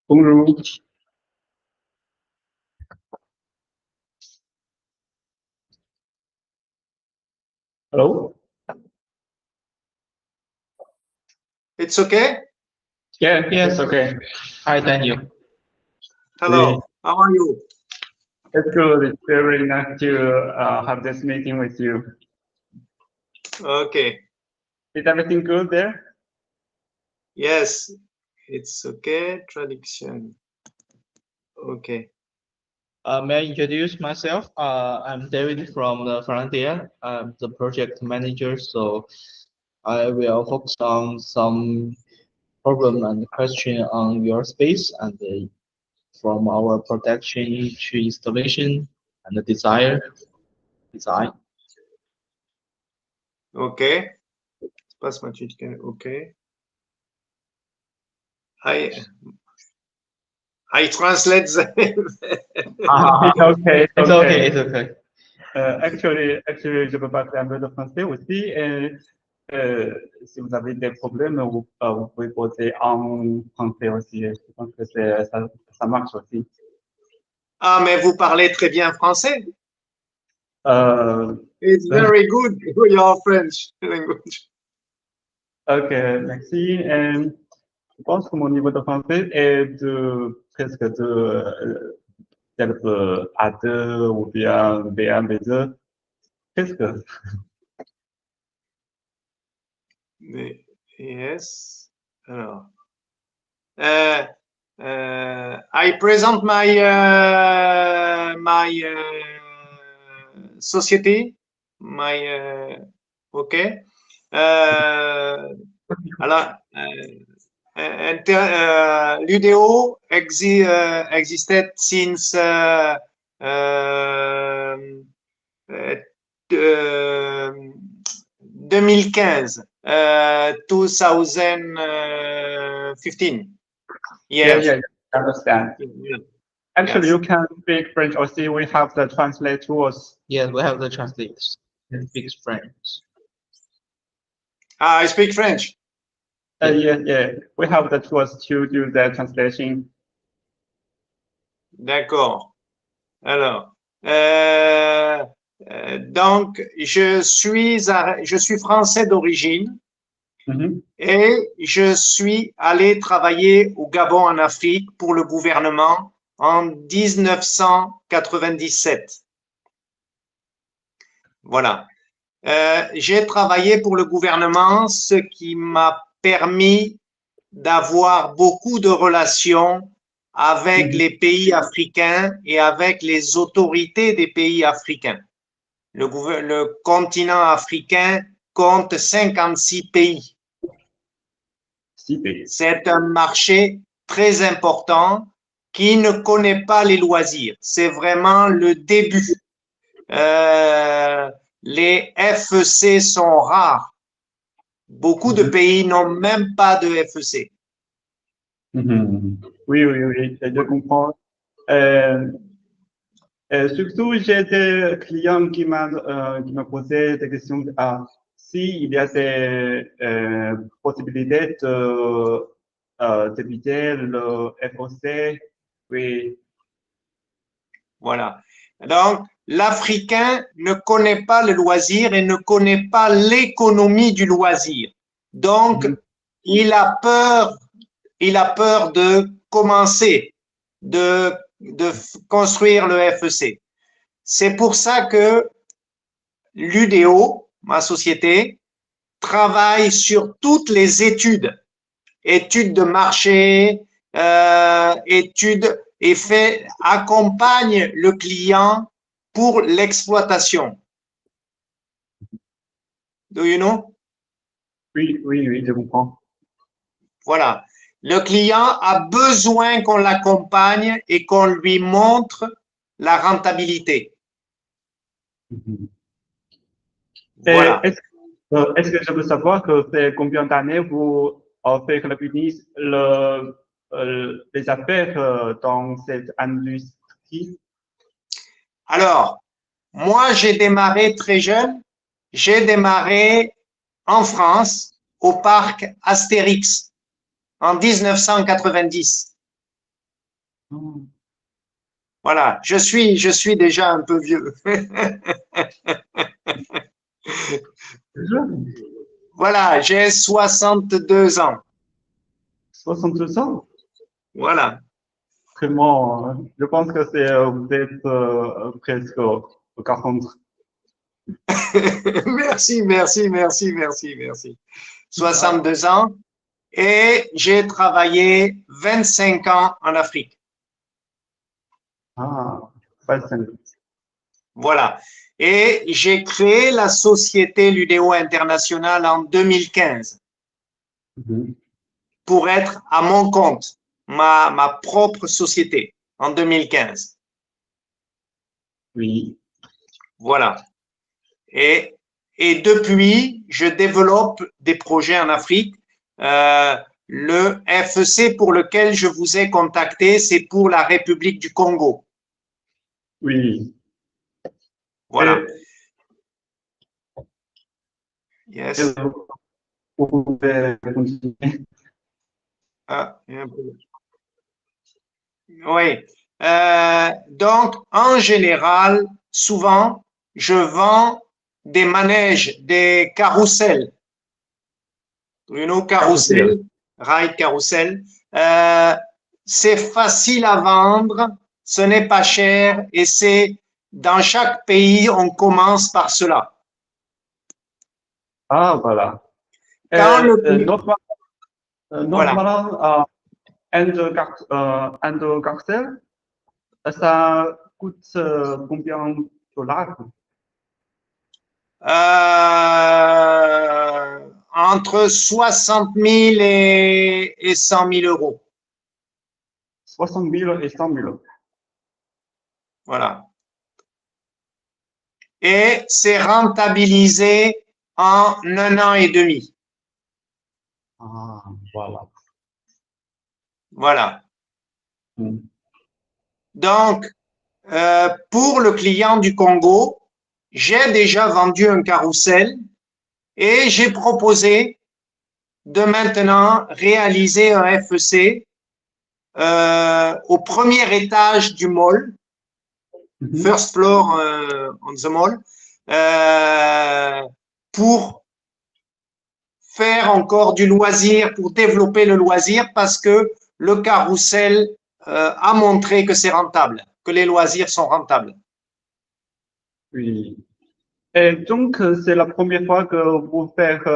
Bonjour. Hello? It's okay? Yeah, Yes. it's okay. Hi, Daniel. Hello, how are you? It's good. It's very nice to have this meeting with you. Okay, Is everything good there? yes, it's okay. Traduction. Okay. May I introduce myself? I'm David from the Frontier. I'm the project manager, so I will focus on some problem and question on your space and from our production to installation and the design. Okay. Pass my chicken. Okay. I translate the It's okay. It's okay. It's okay. Actually, je peux parler un peu de français aussi. Si vous avez des problèmes, vous pouvez poser en français aussi. Je pense que ça marche aussi. Ah, mais vous parlez très bien français. Euh, It's very good. Your French language. Ok, merci. Je pense que mon niveau de français est de presque peut-être A2 ou bien B1, B2. Presque. Yes. Alors. I present my society, okay. Alors, l'UDO existed since 2015, 2015. Yeah, Yes. I understand. Yeah. Actually, Yes. you can speak French or see we have the translate tools. Yes, we have the translators. Speaks French. I speak French. Yeah. We have the tools to do the translation. D'accord. Alors, donc, je suis français d'origine et je suis allé travailler au Gabon en Afrique pour le gouvernement en 1997. Voilà. J'ai travaillé pour le gouvernement, ce qui m'a permis d'avoir beaucoup de relations avec les pays africains et avec les autorités des pays africains. Le continent africain compte 56 pays. C'est un marché très important qui ne connaît pas les loisirs. C'est vraiment le début. Les FEC sont rares. Beaucoup de pays n'ont même pas de FEC. Oui, je comprends. Surtout, j'ai des clients qui me posaient des questions s'il y a des possibilités d'éviter le FOC. Oui. Voilà. Donc, l'Africain ne connaît pas le loisir et ne connaît pas l'économie du loisir. Donc, il a peur de commencer, de construire le FEC. C'est pour ça que l'UDO, ma société, travaille sur toutes les études de marché, études et accompagne le client pour l'exploitation. Do you know? Oui, je comprends. Voilà. Le client a besoin qu'on l'accompagne et qu'on lui montre la rentabilité. Voilà. Est-ce que je peux savoir que c'est combien d'années vous faites les affaires dans cette industrie? Alors, moi, j'ai démarré très jeune. J'ai démarré en France au parc Astérix en 1990. Ah, Voilà, je suis déjà un peu vieux. jeune, Voilà, j'ai 62 ans. 62 ans. Voilà. Vraiment, je pense que c'est, vous êtes presque au 40. Merci, merci, merci, merci, merci. 62 ans et j'ai travaillé 25 ans en Afrique. Ah, fascinant. Voilà. Et j'ai créé la société Ludéo International en 2015 Mhm. pour être à mon compte, ma propre société en 2015. Oui. Voilà. Et, et depuis, je développe des projets en Afrique. Le FEC pour lequel je vous ai contacté, c'est pour la République du Congo. Oui. Voilà. Et, Yes. vous pouvez continuer. Ah, il y a un peu. Oui. Donc, en général, souvent, je vends des manèges, des carrousels. You know, Carrousel. carrousel, ride carrousel. Euh, c'est facile à vendre, ce n'est pas cher et c'est dans chaque pays, on commence par cela. Ah, voilà. Quand le, voilà. Normalement, un carrousel, ça coûte combien de dollars? Entre 60 000 et 100 000 euros. 60 000 et 100 000. Voilà. Et c'est rentabilisé en 1 an et demi. Ah, voilà. Voilà. Mm. Donc, pour le client du Congo, j'ai déjà vendu un carrousel et j'ai proposé de maintenant réaliser un FEC au premier étage du mall, Mhm. first floor on the mall, pour faire encore du loisir, pour développer le loisir, parce que le carrousel a montré que c'est rentable, que les loisirs sont rentables. Oui. Et donc, c'est la première fois que vous faites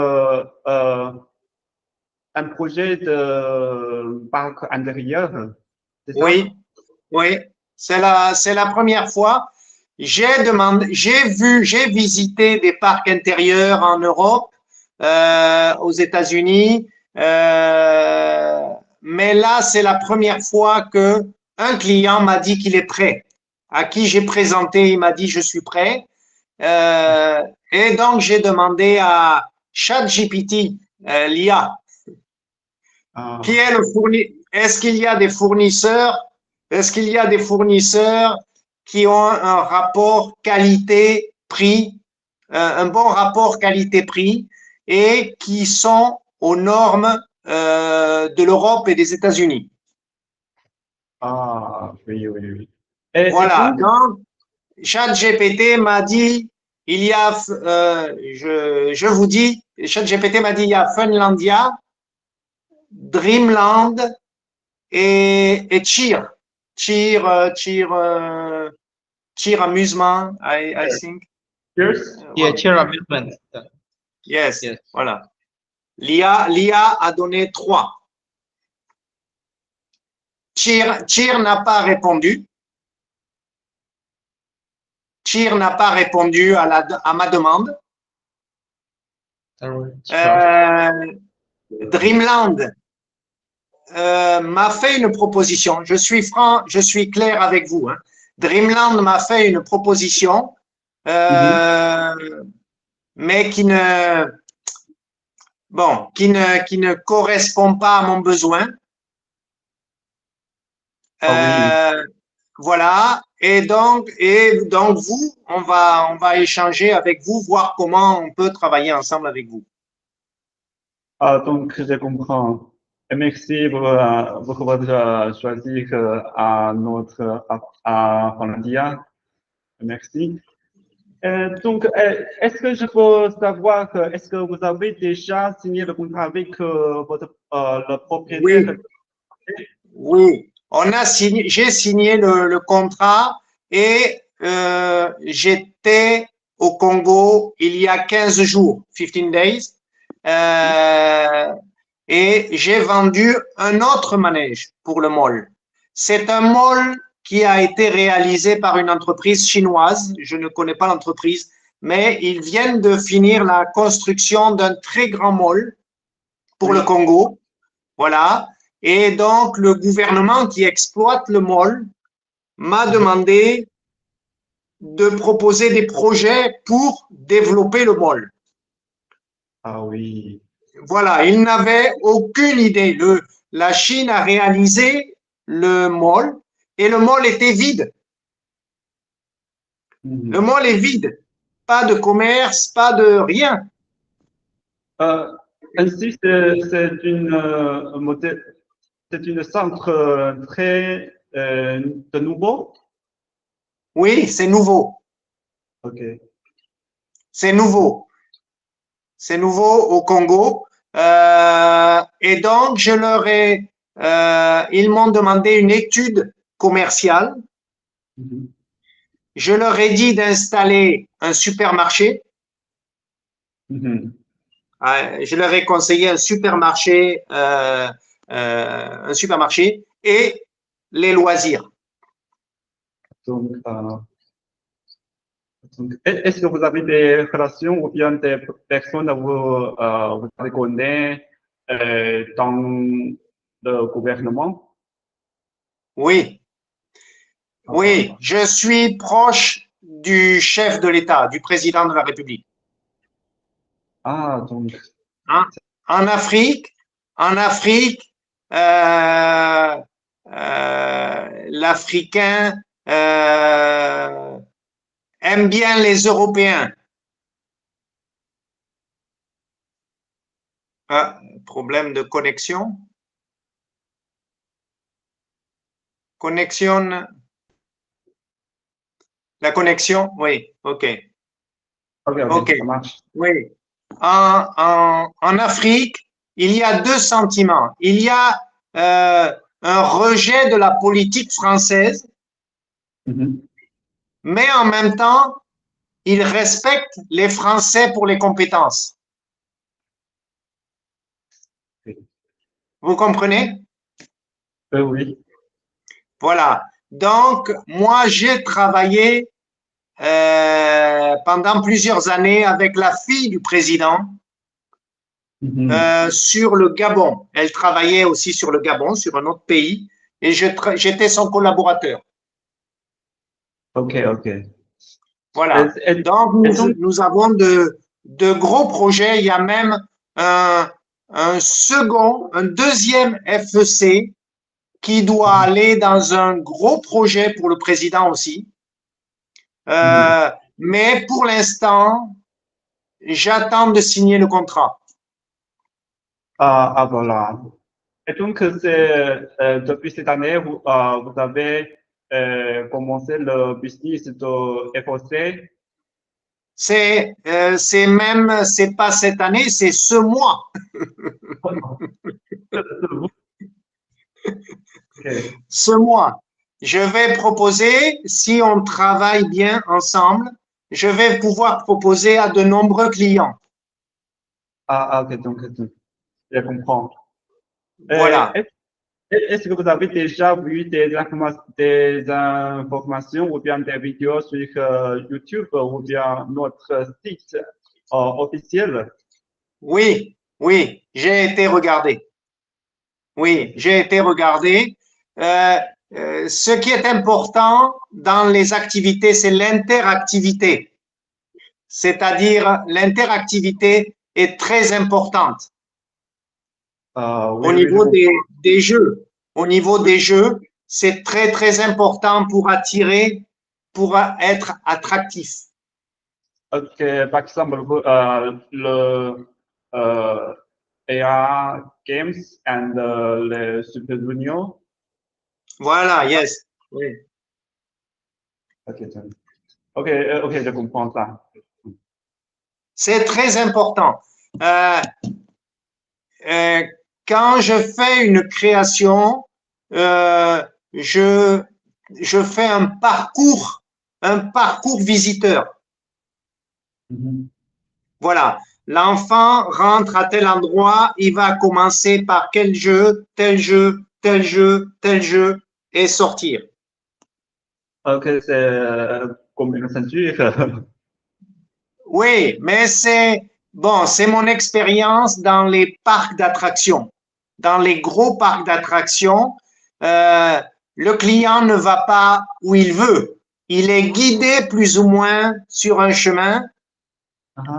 un projet de parc intérieur, c'est ça? Oui, oui, c'est la première fois. J'ai demandé, j'ai visité des parcs intérieurs en Europe, aux États-Unis, mais là, c'est la première fois que un client m'a dit qu'il est prêt. À qui j'ai présenté, il m'a dit je suis prêt. Et donc j'ai demandé à ChatGPT, l'IA, qui Ah, est le fournisseur. Est-ce qu'il y a des fournisseurs? Est-ce qu'il y a des fournisseurs qui ont un rapport qualité-prix, un bon rapport qualité-prix et qui sont aux normes de l'Europe et des États-Unis? ah, oui, oui, oui. Et Voilà. donc, Donc, ChatGPT m'a dit, il y a, je vous dis, ChatGPT m'a dit, il y a Funlandia, Dreamland et Cheer. Cheer amusement, I think. yes. Yeah, Voilà. chair amusement. Yes, Yes. voilà. L'IA a donné 3. Cheer n'a pas répondu. Cheer n'a pas répondu à ma demande. Euh, Dreamland m'a fait une proposition. Je suis franc, je suis clair avec vous. Hein. Dreamland m'a fait une proposition, Mhm. mais qui ne correspond pas à mon besoin. Ah oui. Voilà. Et donc vous, on va échanger avec vous, voir comment on peut travailler ensemble avec vous. Ah, donc, je comprends. Merci pour votre choisir à Hollandia. Merci. Donc, est-ce que je peux savoir, est-ce que vous avez déjà signé le contrat avec le propriétaire? Oui, j'ai signé le contrat et j'étais au Congo il y a 15 jours, 15 days, et j'ai vendu un autre manège pour le mall. C'est un mall qui a été réalisé par une entreprise chinoise. Je ne connais pas l'entreprise, mais ils viennent de finir la construction d'un très grand mall pour le Congo. Voilà. Et donc, le gouvernement qui exploite le mall m'a demandé de proposer des projets pour développer le mall. Ah oui. Voilà, il n'avait aucune idée. La Chine a réalisé le mall et le mall était vide. Le mall est vide. Pas de commerce, pas de rien. Ainsi, c'est une centre très de nouveau. Oui, c'est nouveau. Ok. C'est nouveau. C'est nouveau au Congo. Et donc, ils m'ont demandé une étude commerciale. Je leur ai dit d'installer un supermarché. Je leur ai conseillé un supermarché et les loisirs. Donc, est-ce que vous avez des relations ou bien des personnes que vous connaissez dans le gouvernement? Oui, oui, je suis proche du chef de l'État, du président de la République. Ah, donc. En Afrique, l'Africain aime bien les Européens. Problème de connexion. Connexion. La connexion, oui, ok. Ok, ça marche. Oui. En Afrique, il y a deux sentiments. Il y a un rejet de la politique française, mais en même temps, ils respectent les Français pour les compétences. Vous comprenez? Oui. Voilà. Donc, moi, j'ai travaillé pendant plusieurs années avec la fille du président sur le Gabon. Elle travaillait aussi sur le Gabon, sur un autre pays, et j'étais son collaborateur. Ok. Voilà. Donc, nous avons de gros projets. Il y a même un deuxième FEC qui doit aller dans un gros projet pour le président aussi. Mais pour l'instant, j'attends de signer le contrat. Voilà. Et donc, depuis cette année, vous avez commencé le business de FOC. C'est pas cette année, c'est ce mois. Ce mois, je vais proposer, si on travaille bien ensemble, je vais pouvoir proposer à de nombreux clients. Ok, donc, je comprends. Voilà. Est-ce que vous avez déjà vu des informations ou bien des vidéos sur YouTube ou bien notre site officiel? Oui, j'ai été regardé. Oui, j'ai été regardé. Ce qui est important dans les activités, c'est l'interactivité. C'est-à-dire, l'interactivité est très importante. Au niveau des jeux. Au niveau des jeux, c'est très, très important pour attirer, pour être attractif. Ok, par exemple, AR games and les Super Junior. Voilà, yes. Oui. Ok, ok, je comprends ça. C'est très important. Quand je fais une création, je fais un parcours visiteur. Mhm. Voilà. L'enfant rentre à tel endroit, il va commencer par quel jeu, tel jeu, tel jeu, tel jeu, et sortir. Ok, c'est comme une ceinture. Oui, mais c'est bon, c'est mon expérience dans les parcs d'attractions. Dans les gros parcs d'attractions, le client ne va pas où il veut. Il est guidé plus ou moins sur un chemin.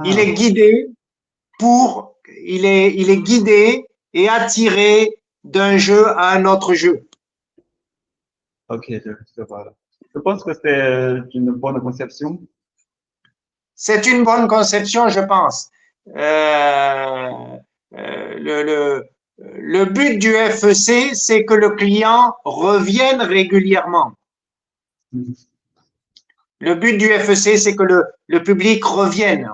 Il est Ah, guidé il est guidé et attiré d'un jeu à un autre jeu. ok, je vois. Je pense que c'est une bonne conception. C'est une bonne conception, je pense. Euh, le but du FEC, c'est que le client revienne régulièrement. Mhm. Le but du FEC, c'est que le public revienne.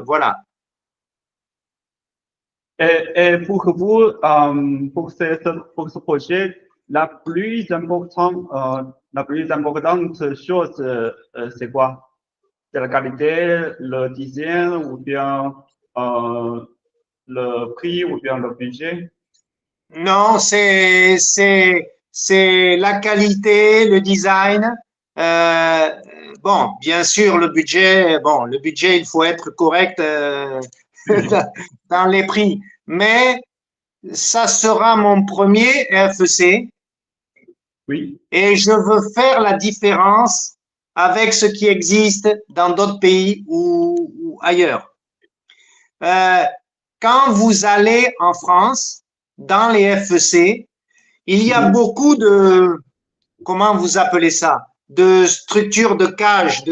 Voilà. Et pour vous, pour ce projet, la plus importante chose, c'est quoi? C'est la qualité, le design, ou bien le prix, ou bien le budget? Non, c'est la qualité, le design. Euh, bon, bien sûr, le budget. Bon, le budget, il faut être correct dans les prix. Mais ça sera mon premier FEC Oui. et je veux faire la différence avec ce qui existe dans d'autres pays ou ailleurs. Euh, Quand vous allez en France, dans les FEC, il y a Mhm. beaucoup de, comment vous appelez ça, de structures de cage,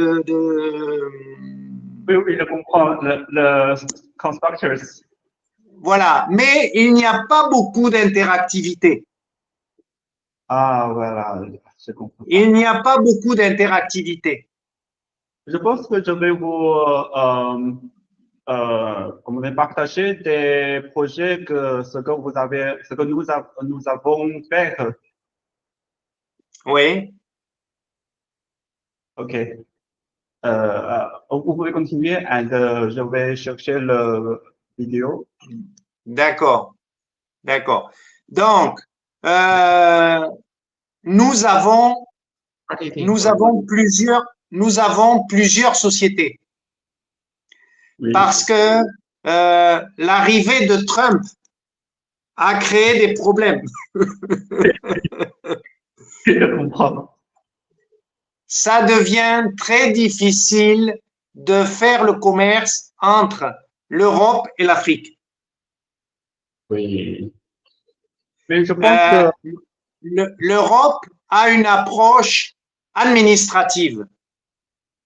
Oui, oui, je comprends. Le constructors. voilà. Mais il n'y a pas beaucoup d'interactivité. Ah, voilà, je comprends ça. Il n'y a pas beaucoup d'interactivité. Je pense que je vais vous comment dire, partager des projets ce que nous avons fait. Oui, OK. Vous pouvez continuer et je vais chercher le vidéo. d'accord, d'accord. Donc, euh, nous avons, nous avons plusieurs sociétés Oui, parce que l'arrivée de Trump a créé des problèmes. je comprends. Ça devient très difficile de faire le commerce entre l'Europe et l'Afrique. Oui. Mais je pense Euh, que L'Europe a une approche administrative.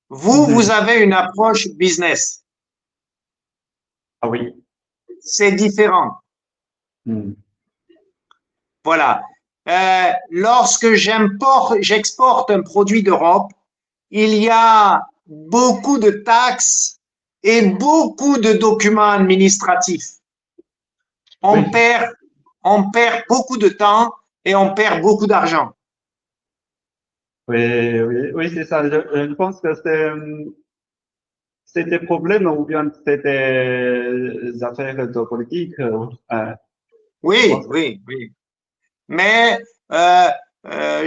Vous, Mhm. vous avez une approche business. Ah oui. C'est différent. Mhm. Voilà. Lorsque j'exporte un produit d'Europe, il y a beaucoup de taxes et beaucoup de documents administratifs. Oui, On perd beaucoup de temps et on perd beaucoup d'argent. oui, c'est ça. Je pense que c'est des problèmes ou bien c'est des affaires de politique. Je Oui, pense que oui, oui. Mais euh,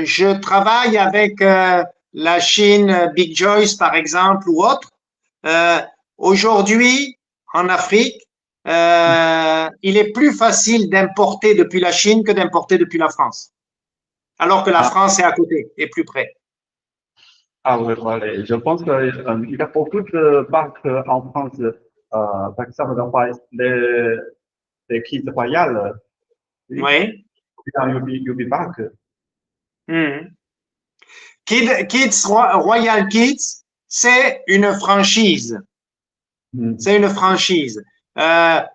je travaille avec la Chine, Big Joyce par exemple ou autre. Euh, Aujourd'hui, en Afrique, il est plus facile d'importer depuis la Chine que d'importer depuis la France, alors que la ah, France est à côté et plus près. ah oui, voilà. Je pense qu'il y a beaucoup de parcs en France. Par exemple, les Kids Royal, oui, Oui. dans UB Park. Mhm. Royal Kids, c'est une franchise. C'est une franchise. La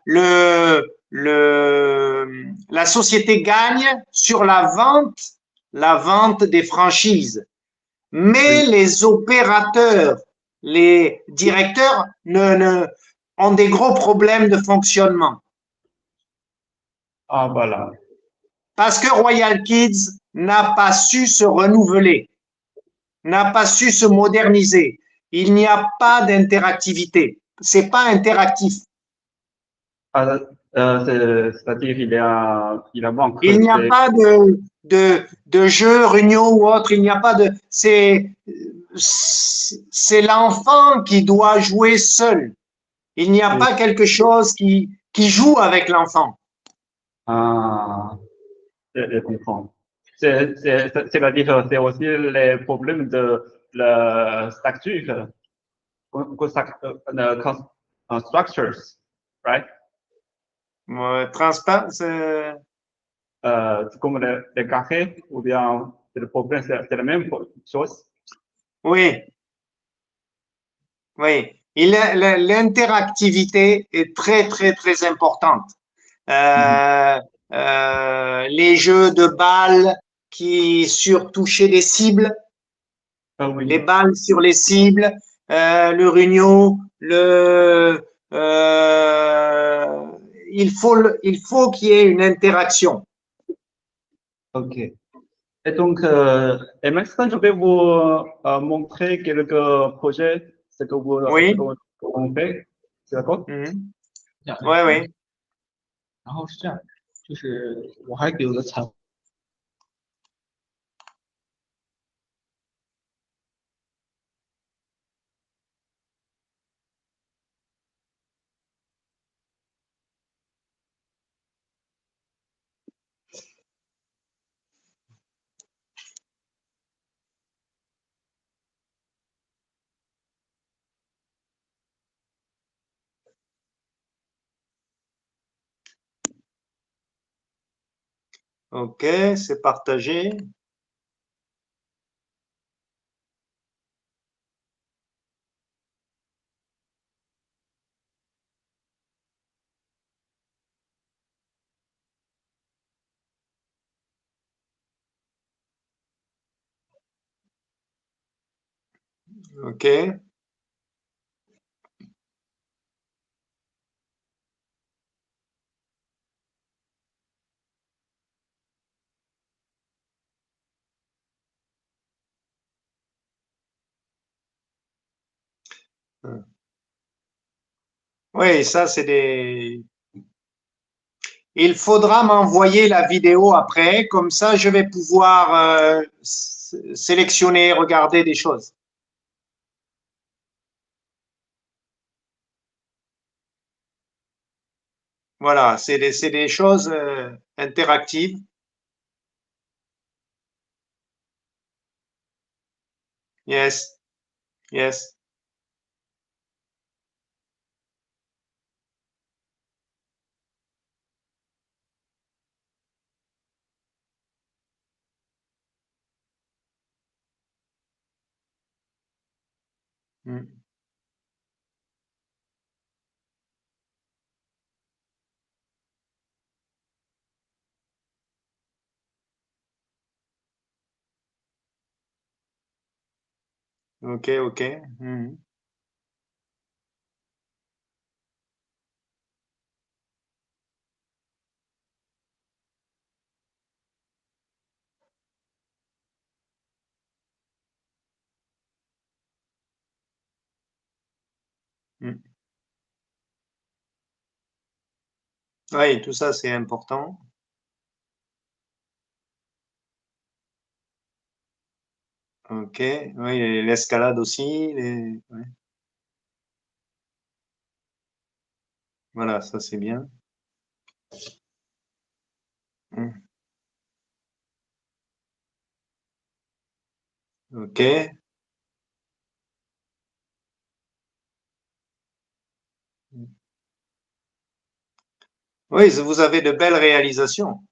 société gagne sur la vente des franchises. Mais les opérateurs, les directeurs ont des gros problèmes de fonctionnement. Ah, voilà. Parce que Royal Kids n'a pas su se renouveler, n'a pas su se moderniser. Il n'y a pas d'interactivité. C'est pas interactif. Ah, c'est-à-dire il a manque Il n'y a pas de jeu, réunion ou autre. Il n'y a pas de. C'est l'enfant qui doit jouer seul. Il n'y a pas quelque chose qui joue avec l'enfant. Ah, je comprends. C'est-à-dire, c'est aussi les problèmes de la structure, structures, right? Transparent, Comme les carrés, ou bien le problème, c'est la même chose. oui, oui. L'interactivité est très, très, très importante. Les jeux de balles qui sur toucher des cibles, Ah oui. les balles sur les cibles, le Runio, il faut qu'il y ait une interaction. OK. Et donc, et maintenant, je vais vous montrer quelques projets, ce que Oui. on fait. C'est d'accord? 喂喂，然后是这样，就是我还给了彩 OK, c'est partagé. OK. Oui, ça, c'est des. Il faudra m'envoyer la vidéo après, comme ça, je vais pouvoir sélectionner, regarder des choses. Voilà, c'est des choses interactives. Yes, yes. Mm. OK, OK. Mm. Mm. Oui, tout ça, c'est important. OK, oui, l'escalade aussi. Ouais. Voilà, ça, c'est bien. Mm. OK. Oui, vous avez de belles réalisations.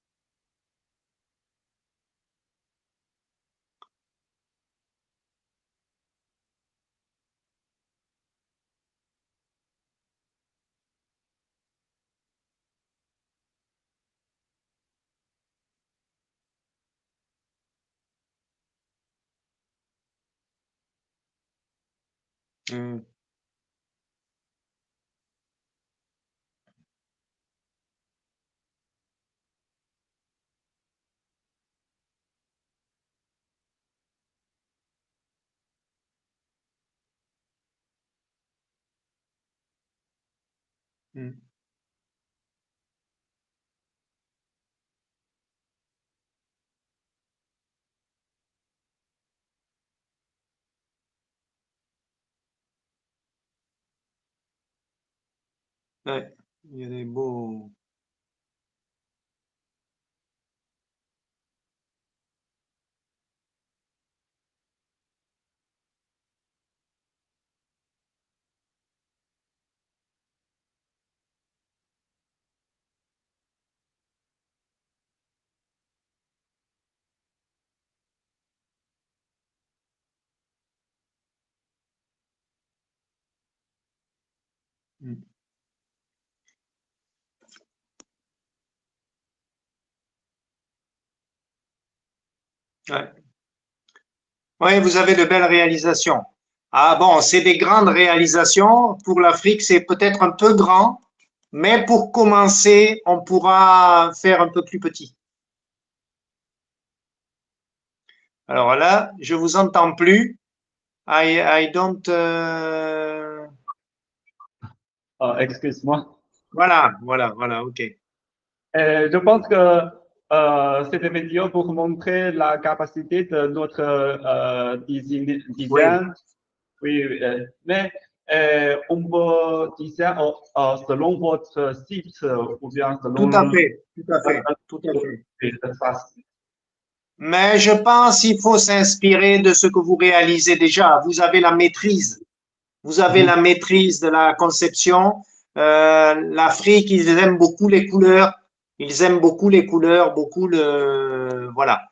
Hmm. Hmm. Ouais, il y a des beaux. Hmm. Ouais. Oui, vous avez de belles réalisations. Ah bon, c'est des grandes réalisations. Pour l'Afrique, c'est peut-être un peu grand, mais pour commencer, on pourra faire un peu plus petit. Alors là, je vous entends plus. I don't. Excuse-moi. Voilà, ok. Je pense que cette vidéo pour montrer la capacité de notre Oui, design. Oui, mais on peut dire selon votre site ou bien tout à selon fait, tout à fait, tout à fait. l'espace. Mais je pense qu'il faut s'inspirer de ce que vous réalisez déjà. Vous avez la maîtrise. Vous avez la maîtrise de la conception. L'Afrique, ils aiment beaucoup les couleurs. Ils aiment beaucoup les couleurs, beaucoup le, voilà.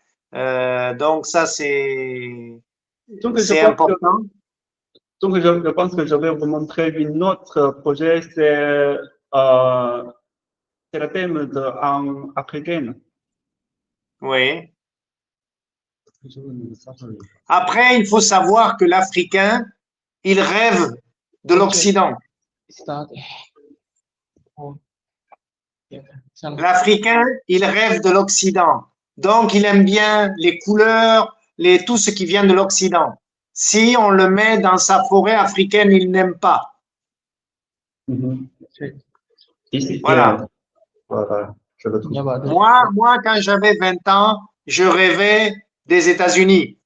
Donc ça, Donc, c'est important. je pense que je vais vous montrer une autre projet, c'est le thème de, en africain. Oui. Après, il faut savoir que l'Africain, il rêve de l'Occident. Start. Oh, yeah. L'Africain, il rêve de l'Occident. Donc, il aime bien les couleurs, tout ce qui vient de l'Occident. Si on le met dans sa forêt africaine, il n'aime pas. Ici, Voilà. voilà, je le trouve. Yeah, but Moi, quand j'avais 20 ans, je rêvais des États-Unis.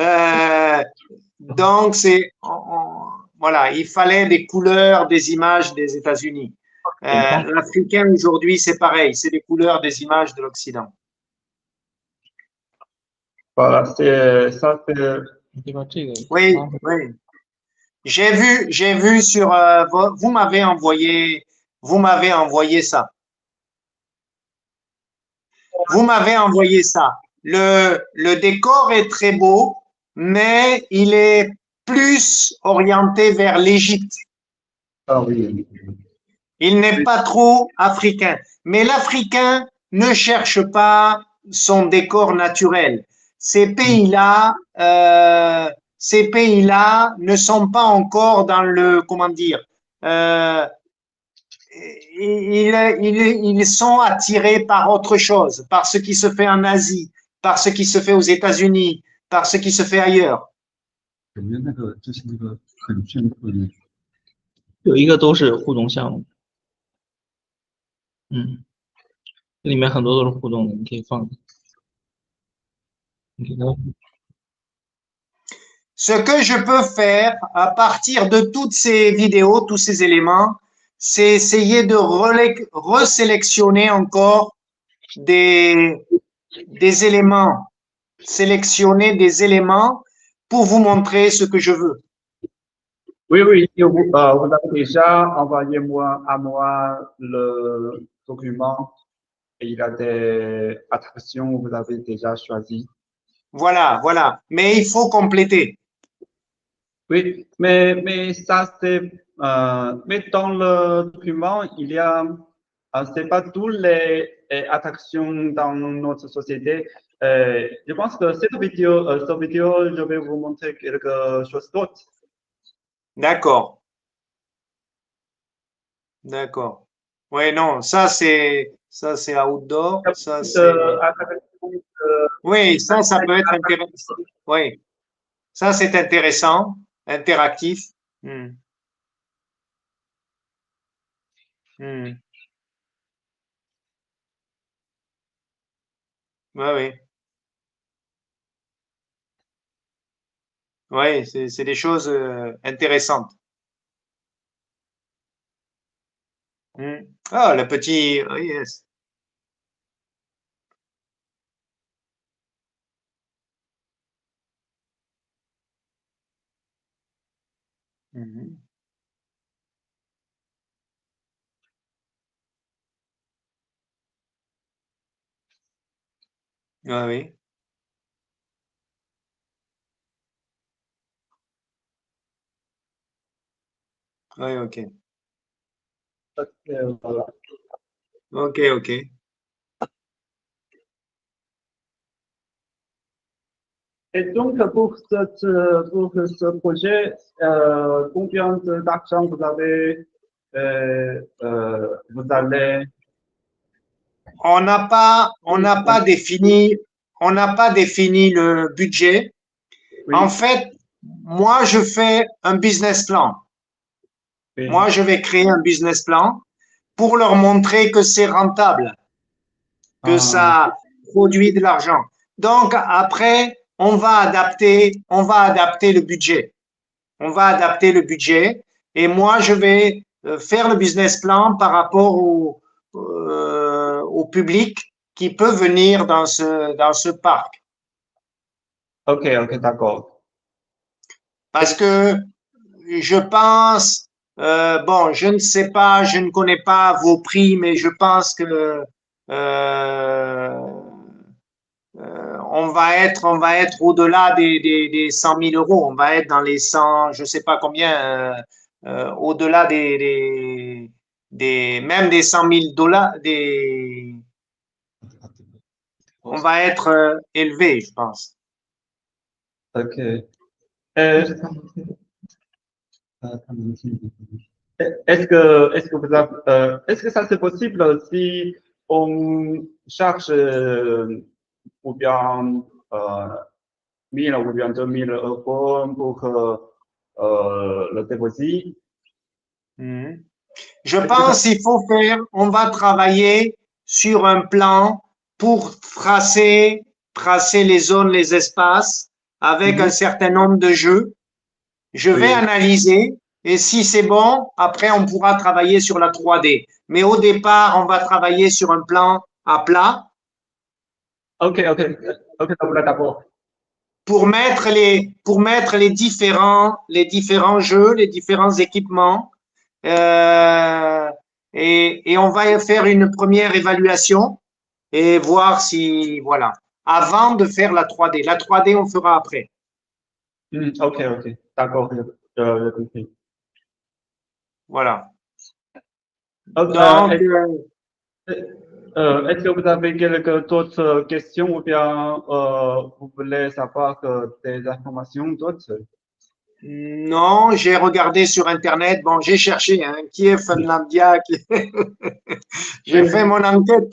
Euh, donc, voilà, il fallait des couleurs, des images des États-Unis. L'Africain aujourd'hui, c'est pareil, c'est des couleurs, des images de l'Occident. Voilà, ça, c'est 对吧？这个 Oui, oui. J'ai vu sur, vous m'avez envoyé ça. Vous m'avez envoyé ça. Le décor est très beau, mais il est plus orienté vers l'Égypte. ah oui. Il n'est pas trop africain. Mais l'Africain ne cherche pas son décor naturel. Ces pays-là ne sont pas encore dans le, comment dire, euh, ils sont attirés par autre chose, par ce qui se fait en Asie, par ce qui se fait aux États-Unis, par ce qui se fait ailleurs. 感觉那个就是那个很炫酷的，有一个都是互动项目，嗯，里面很多都是互动的，你可以放，你给它 Ce que je peux faire à partir de toutes ces vidéos, tous ces éléments, c'est essayer de resélectionner encore des, des éléments, sélectionner des éléments pour vous montrer ce que je veux. Oui, oui, vous avez déjà envoyé à moi le document et il y a des attractions que vous avez déjà choisies. Voilà. Mais il faut compléter. Oui, mais ça, mais dans le document, il y a, c'est pas toutes les attractions dans notre société. Je pense que cette vidéo, je vais vous montrer quelque chose d'autre. D'accord. D'accord. Oui, non, ça c'est outdoor. Ça c'est. Oui, ça peut être intéressant. Oui, ça c'est intéressant, interactif. Hmm. Hmm. Oui, oui. Oui, c'est des choses intéressantes. Hmm. Ah, le petit. Oh, yes. Mhm. Oui, oui. Oui, ok. Voilà. Ok, ok. Et donc, pour ce projet, combien d'argent vous avez, vous allez, On n'a pas défini le budget. oui, En fait, moi, je fais un business plan. oui. Moi, je vais créer un business plan pour leur montrer que c'est rentable, que Ah, ça produit de l'argent. Donc, après, on va adapter le budget. On va adapter le budget et moi, je vais faire le business plan par rapport au public qui peut venir dans ce parc. ok, ok, d'accord. Parce que je pense, bon, je ne sais pas, je ne connais pas vos prix, mais je pense que on va être au-delà des 100 000 euros. On va être dans les 100, je sais pas combien, au-delà même des 100 000 dollars, on va être élevé, je pense. Ok. Est-ce que vous avez, est-ce que ça c'est possible si on cherche ou bien 1000 ou bien 2000 € pour le dépôt? Mhm. Je pense qu'il faut faire, on va travailler sur un plan pour tracer les zones, les espaces avec un Mhm. certain nombre de jeux. Je vais Oui. analyser et si c'est bon, après on pourra travailler sur la 3D. Mais au départ, on va travailler sur un plan à plat Ok, ok, ok, d'accord. pour mettre les différents jeux, les différents équipements. Euh, et on va faire une première évaluation et voir si, voilà, avant de faire la 3D. La 3D, on fera après. Ok, ok, d'accord, je compris. Voilà. Donc, Donc, est-ce que vous avez quelques autres questions ou bien vous voulez savoir des informations d'autres? non, j'ai regardé sur Internet. Bon, j'ai cherché, hein, qui est Finlandia. J'ai fait mon enquête.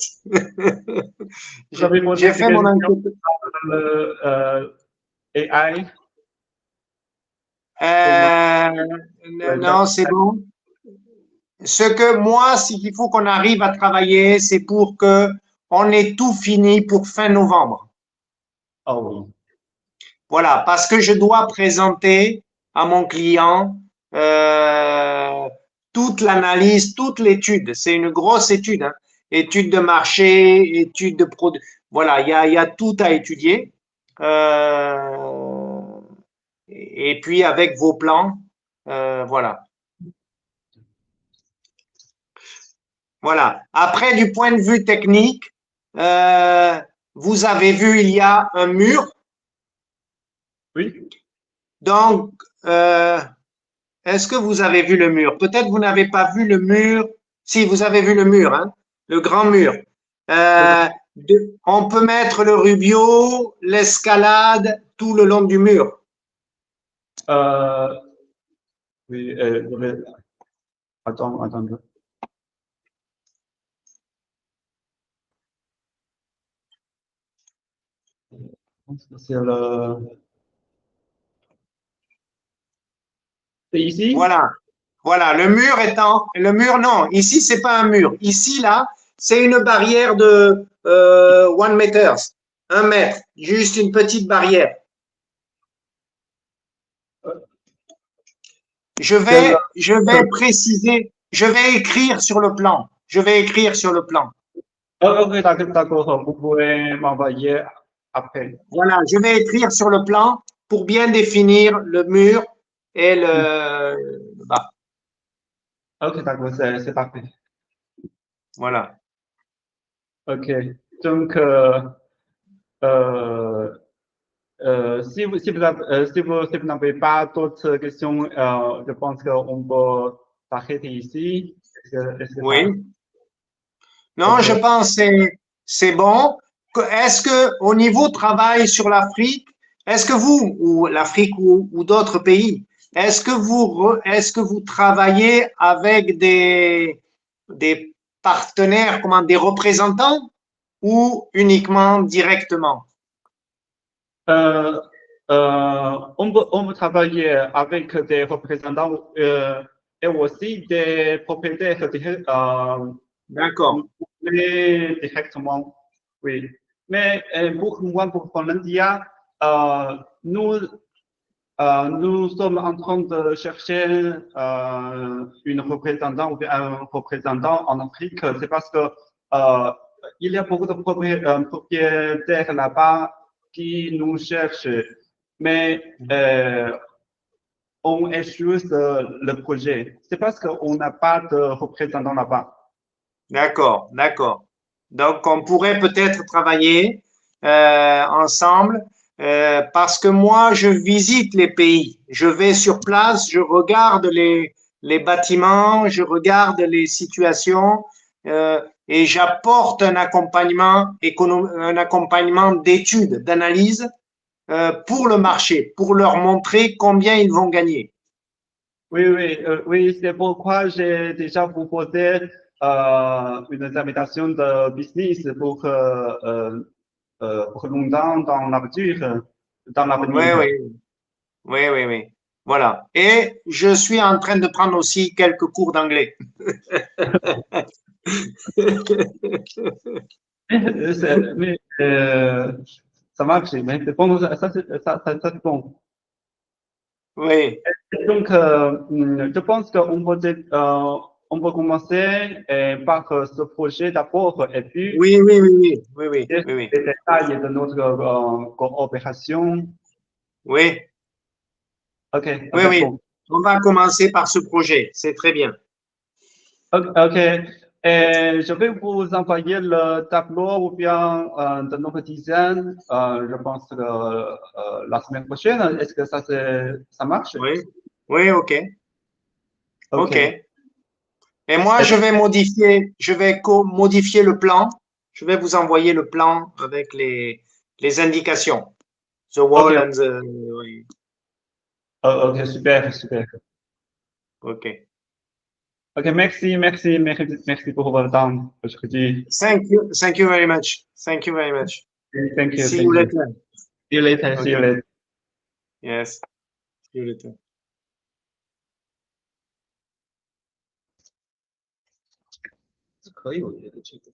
Vous avez posé J'ai des fait mon questions enquête. sur le AI? Non, c'est bon. Ce que moi, il faut qu'on arrive à travailler, c'est pour que on ait tout fini pour fin novembre. Ah oui. Voilà, parce que je dois présenter à mon client toute l'analyse, toute l'étude. C'est une grosse étude, hein. Étude de marché, étude de produit. Voilà, il y a tout à étudier. Et puis avec vos plans, voilà. Voilà. Après, du point de vue technique, euh, vous avez vu, il y a un mur. Oui. Donc, est-ce que vous avez vu le mur? Peut-être vous n'avez pas vu le mur. Si, vous avez vu le mur, hein, le grand mur. Le grand- On peut mettre le Rubio, l'escalade tout le long du mur. Oui, attends. C'est c'est ici? Voilà, le mur, non, ici, c'est pas un mur. Ici, là, c'est une barrière de 1 meter, 1 mètre, juste une petite barrière. Je vais préciser, je vais écrire sur le plan. Ok, d'accord, vous pouvez m'envoyer après. Voilà, je vais écrire sur le plan pour bien définir le mur et le bas. Ok, d'accord, c'est parfait. Voilà. Ok, donc, si vous n'avez pas d'autres questions, je pense qu'on peut s'arrêter ici. Est-ce que Oui. ça- Non, Ok. je pense que c'est bon. Est-ce que au niveau travail sur l'Afrique, est-ce que vous, ou l'Afrique ou d'autres pays, est-ce que vous travaillez avec des partenaires, des représentants ou uniquement directement? Euh, on peut travailler avec des représentants et aussi des propriétaires D'accord. directement. Oui. Mais pour moi, pour Colombia, nous sommes en train de chercher une représentant ou bien un représentant en Afrique. C'est parce que il y a beaucoup de propriétaires là-bas qui nous cherchent, mais on échoue le projet. C'est parce qu'on n'a pas de représentant là-bas. D'accord, d'accord. Donc, on pourrait peut-être travailler ensemble parce que moi, je visite les pays. Je vais sur place, je regarde les bâtiments, je regarde les situations et j'apporte un un accompagnement d'études, d'analyse pour le marché, pour leur montrer combien ils vont gagner. Oui, c'est pourquoi j'ai déjà proposé une invitation de business pour longtemps dans l'avenir. Dans Oui, l'avenir. oui. Oui, oui, oui. Voilà. Et je suis en train de prendre aussi quelques cours d'anglais. Mais ça marche, mais c'est bon, c'est bon. Oui, Donc, je pense on peut commencer par ce projet d'abord et puis oui, oui, oui, oui, oui, oui, les oui, oui. détails de notre coopération. Oui, Ok, oui, ok, oui. bon. On va commencer par ce projet. C'est très bien. Ok. Et je vais vous envoyer le tableau ou bien de notre design, je pense la semaine prochaine. Est-ce que ça marche? Oui, oui, OK, OK. Ok. Et moi, Et- je vais modifier le plan. Je vais vous envoyer le plan avec les indications. The Ok, wall and the, oui, ok, super. OK. Ok, merci pour votre temps aujourd'hui. Thank you very much. Thank you very much. See you Thank you. later. See you later, see you OK. later. Yes. See you later. 可以，我觉得这个。